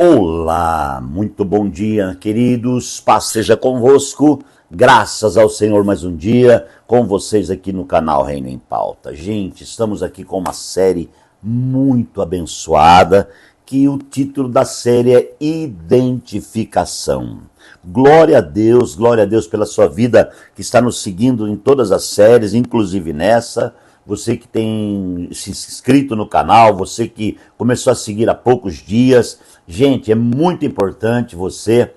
Olá, muito bom dia, queridos, paz seja convosco, graças ao Senhor mais um dia, com vocês aqui no canal Reino em Pauta. Gente, estamos aqui com uma série muito abençoada, que o título da série é Identificação. Glória a Deus pela sua vida que está nos seguindo em todas as séries, inclusive nessa. Você que tem se inscrito no canal, você que começou a seguir há poucos dias. Gente, é muito importante você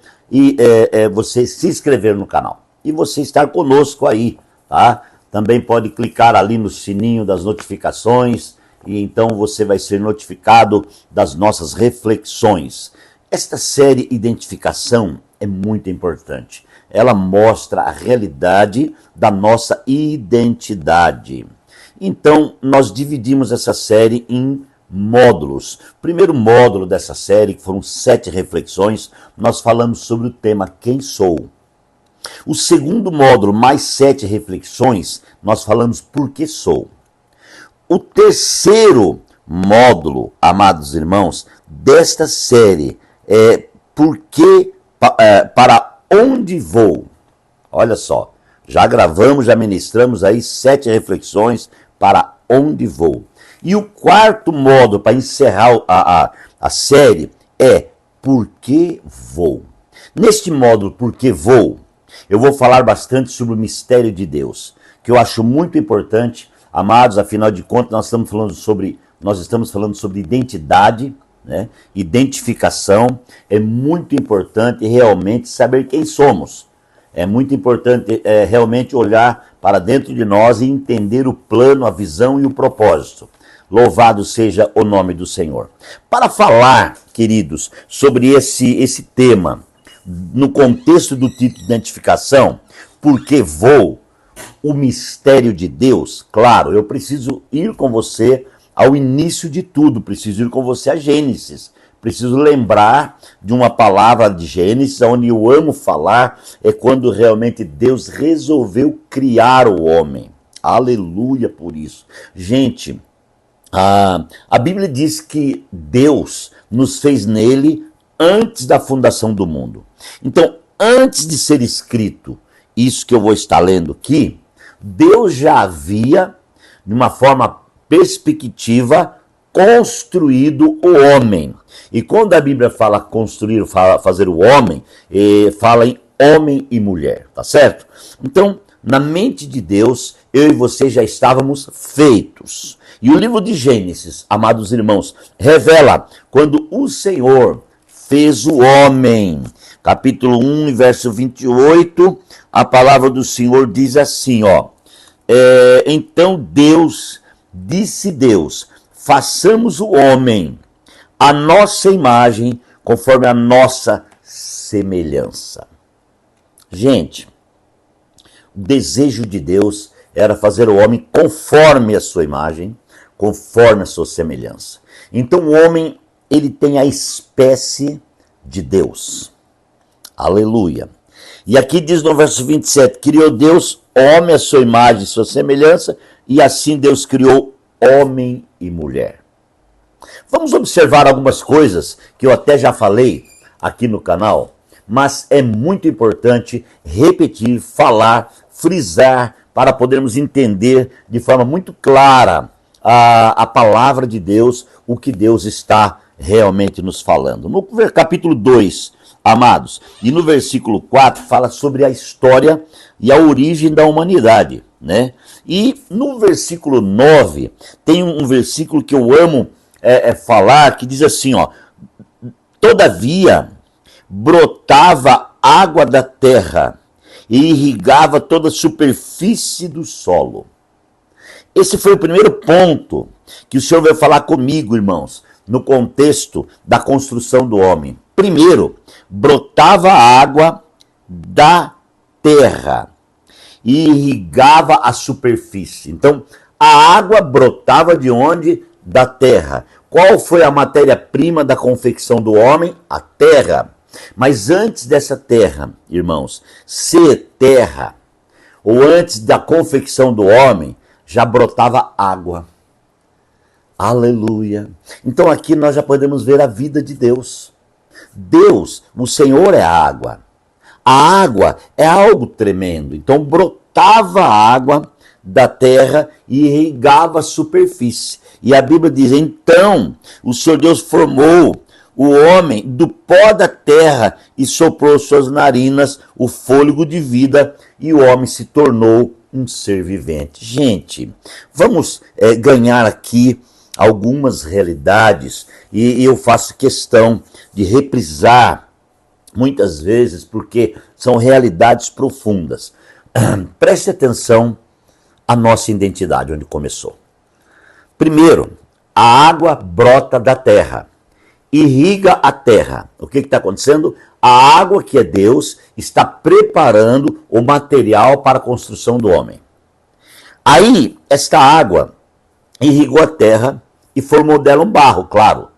se inscrever no canal e você estar conosco aí, tá? Também pode clicar ali no sininho das notificações e então você vai ser notificado das nossas reflexões. Esta série Identificação é muito importante. Ela mostra a realidade da nossa identidade. Então, nós dividimos essa série em módulos. O primeiro módulo dessa série, que foram 7 reflexões, nós falamos sobre o tema Quem Sou. O segundo módulo, mais 7 reflexões, nós falamos Por que Sou. O terceiro módulo, amados irmãos, desta série é Para onde vou? Olha só, já gravamos, já ministramos aí 7 reflexões para onde vou. E o quarto módulo para encerrar a série é Por que vou? Neste módulo Por que vou? Eu vou falar bastante sobre o mistério de Deus, que eu acho muito importante, amados, afinal de contas nós estamos falando sobre identidade, né? Identificação. É muito importante realmente saber quem somos. É muito importante realmente olhar para dentro de nós e entender o plano, a visão e o propósito. Louvado seja o nome do Senhor. Para falar, queridos, sobre esse tema, no contexto do título de identificação, Por que vou? O mistério de Deus, claro, eu preciso ir com você ao início de tudo, preciso ir com você a Gênesis. Preciso lembrar de uma palavra de Gênesis, onde eu amo falar, é quando realmente Deus resolveu criar o homem. Aleluia por isso. Gente, a Bíblia diz que Deus nos fez nele antes da fundação do mundo. Então, antes de ser escrito isso que eu vou estar lendo aqui, Deus já havia, de uma forma perspectiva, construído o homem. E quando a Bíblia fala construir, fala fazer o homem, fala em homem e mulher, tá certo? Então, na mente de Deus, eu e você já estávamos feitos. E o livro de Gênesis, amados irmãos, revela quando o Senhor fez o homem. Capítulo 1, verso 28, a palavra do Senhor diz assim, ó. Então disse Deus, façamos o homem a nossa imagem, conforme a nossa semelhança. Gente, o desejo de Deus era fazer o homem conforme a sua imagem, conforme a sua semelhança. Então o homem, ele tem a espécie de Deus. Aleluia. E aqui diz no verso 27, criou Deus homem a sua imagem e sua semelhança, e assim Deus criou homem e mulher. Vamos observar algumas coisas que eu até já falei aqui no canal, mas é muito importante repetir, falar, frisar, para podermos entender de forma muito clara a palavra de Deus, o que Deus está realmente nos falando. No capítulo 2, amados, e no versículo 4, fala sobre a história e a origem da humanidade, né? E no versículo 9, tem um versículo que eu amo falar, que diz assim, ó, todavia brotava água da terra e irrigava toda a superfície do solo. Esse foi o primeiro ponto que o Senhor vai falar comigo, irmãos, no contexto da construção do homem. Primeiro, brotava água da terra e irrigava a superfície. Então, a água brotava de onde? Da terra. Qual foi a matéria-prima da confecção do homem? A terra. Mas antes dessa terra, irmãos, ser terra, ou antes da confecção do homem, já brotava água. Aleluia. Então aqui nós já podemos ver a vida de Deus. Deus, o Senhor é a água. A água é algo tremendo. Então brotava a água da terra e irrigava a superfície. E a Bíblia diz, então o Senhor Deus formou o homem do pó da terra e soprou suas narinas o fôlego de vida e o homem se tornou um ser vivente. Gente, vamos ganhar aqui algumas realidades e eu faço questão de reprisar muitas vezes porque são realidades profundas. Preste atenção à nossa identidade, onde começou. Primeiro, a água brota da terra, irriga a terra. O que está acontecendo? A água, que é Deus, está preparando o material para a construção do homem. Aí, esta água irrigou a terra e formou dela um barro, claro.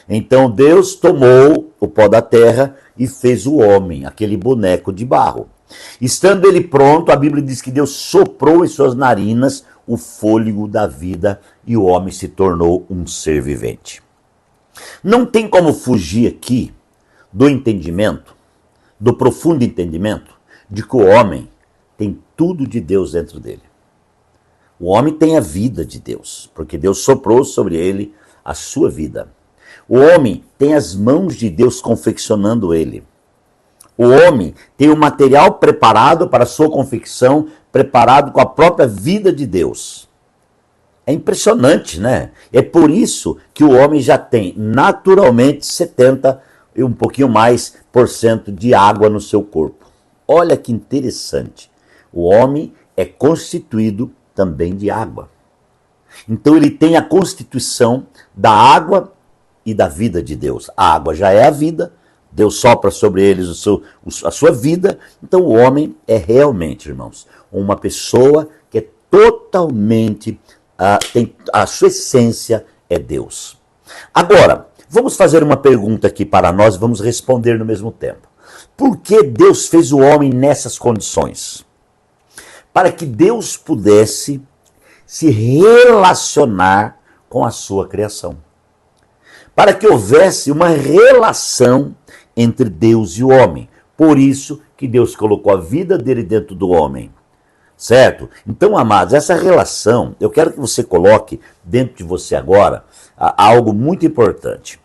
Então Deus tomou o pó da terra e fez o homem, aquele boneco de barro. Estando ele pronto, a Bíblia diz que Deus soprou em suas narinas o fôlego da vida e o homem se tornou um ser vivente. Não tem como fugir aqui do entendimento, do profundo entendimento, de que o homem tem tudo de Deus dentro dele. O homem tem a vida de Deus, porque Deus soprou sobre ele a sua vida. O homem tem as mãos de Deus confeccionando ele. O homem tem o material preparado para a sua confecção, preparado com a própria vida de Deus. É impressionante, né? É por isso que o homem já tem naturalmente 70 e um pouquinho mais por cento de água no seu corpo. Olha que interessante. O homem é constituído também de água. Então ele tem a constituição da água e da vida de Deus. A água já é a vida, Deus sopra sobre eles a sua vida. Então o homem é realmente, irmãos, uma pessoa que é totalmente, a sua essência é Deus. Agora, vamos fazer uma pergunta aqui para nós e vamos responder no mesmo tempo. Por que Deus fez o homem nessas condições? Para que Deus pudesse se relacionar com a sua criação. Para que houvesse uma relação entre Deus e o homem. Por isso que Deus colocou a vida dele dentro do homem. Certo? Então, amados, essa relação, eu quero que você coloque dentro de você agora algo muito importante.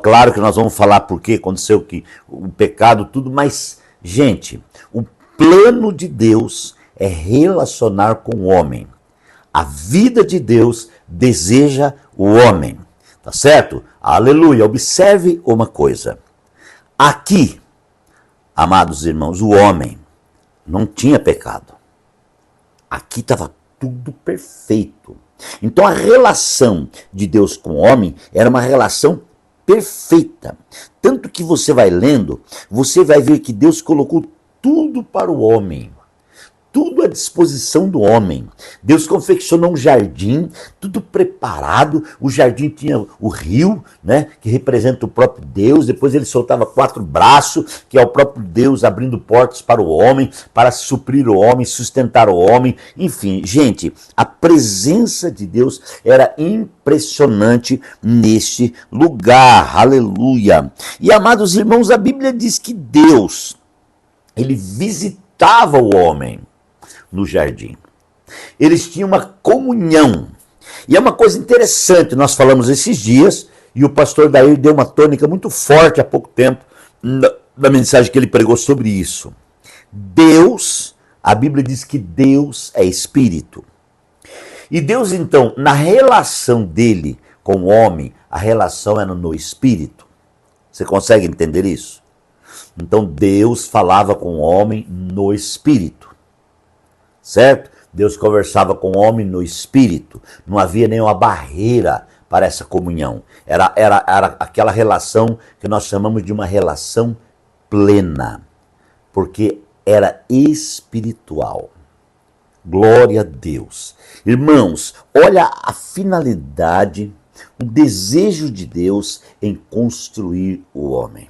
Claro que nós vamos falar por que aconteceu o pecado, tudo, mas, gente, o plano de Deus é relacionar com o homem. A vida de Deus deseja o homem. Tá certo? Aleluia. Observe uma coisa. Aqui, amados irmãos, o homem não tinha pecado. Aqui estava tudo perfeito. Então a relação de Deus com o homem era uma relação perfeita. Tanto que você vai lendo, você vai ver que Deus colocou tudo para o homem. Tudo à disposição do homem. Deus confeccionou um jardim, tudo preparado. O jardim tinha o rio, né, que representa o próprio Deus. Depois ele soltava 4 braços, que é o próprio Deus abrindo portas para o homem, para suprir o homem, sustentar o homem. Enfim, gente, a presença de Deus era impressionante neste lugar. Aleluia. E, amados irmãos, a Bíblia diz que Deus, ele visitava o homem no jardim. Eles tinham uma comunhão. E é uma coisa interessante, nós falamos esses dias, e o pastor Dair deu uma tônica muito forte há pouco tempo, na mensagem que ele pregou sobre isso. Deus, a Bíblia diz que Deus é espírito. E Deus, então, na relação dele com o homem, a relação era no espírito. Você consegue entender isso? Então Deus falava com o homem no espírito. Certo? Deus conversava com o homem no espírito. Não havia nenhuma barreira para essa comunhão. Era aquela relação que nós chamamos de uma relação plena. Porque era espiritual. Glória a Deus. Irmãos, olha a finalidade, o desejo de Deus em construir o homem.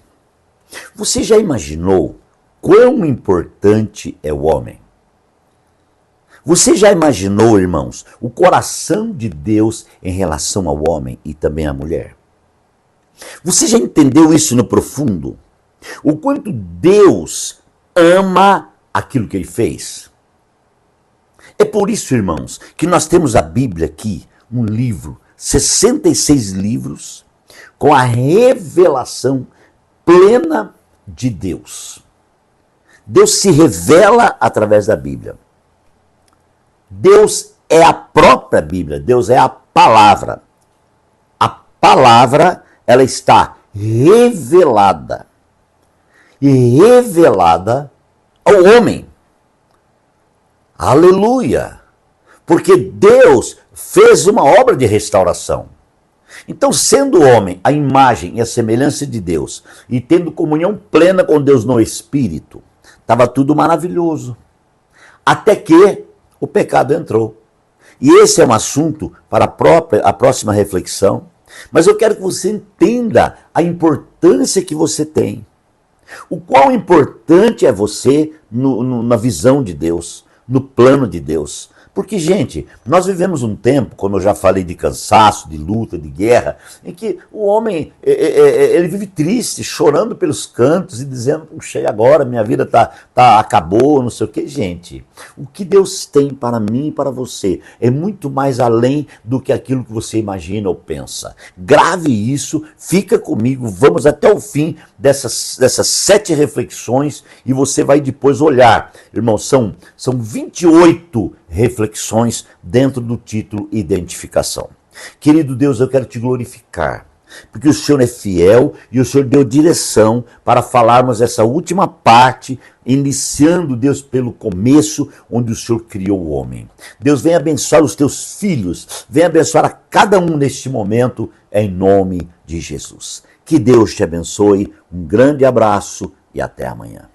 Você já imaginou quão importante é o homem? Você já imaginou, irmãos, o coração de Deus em relação ao homem e também à mulher? Você já entendeu isso no profundo? O quanto Deus ama aquilo que ele fez? É por isso, irmãos, que nós temos a Bíblia aqui, um livro, 66 livros, com a revelação plena de Deus. Deus se revela através da Bíblia. Deus é a própria Bíblia, Deus é a palavra. A palavra, ela está revelada. E revelada ao homem. Aleluia! Porque Deus fez uma obra de restauração. Então, sendo o homem a imagem e a semelhança de Deus, e tendo comunhão plena com Deus no Espírito, estava tudo maravilhoso. Até que o pecado entrou. E esse é um assunto para a próxima reflexão. Mas eu quero que você entenda a importância que você tem. O quão importante é você na visão de Deus, no plano de Deus. Porque, gente, nós vivemos um tempo, como eu já falei, de cansaço, de luta, de guerra, em que o homem ele vive triste, chorando pelos cantos e dizendo, puxa, agora minha vida acabou, não sei o quê. Gente, o que Deus tem para mim e para você é muito mais além do que aquilo que você imagina ou pensa. Grave isso, fica comigo, vamos até o fim dessas 7 reflexões e você vai depois olhar. Irmão, são 28 reflexões dentro do título Identificação. Querido Deus, eu quero te glorificar, porque o Senhor é fiel e o Senhor deu direção para falarmos essa última parte, iniciando, Deus, pelo começo, onde o Senhor criou o homem. Deus, vem abençoar os teus filhos, vem abençoar a cada um neste momento, em nome de Jesus. Que Deus te abençoe, um grande abraço e até amanhã.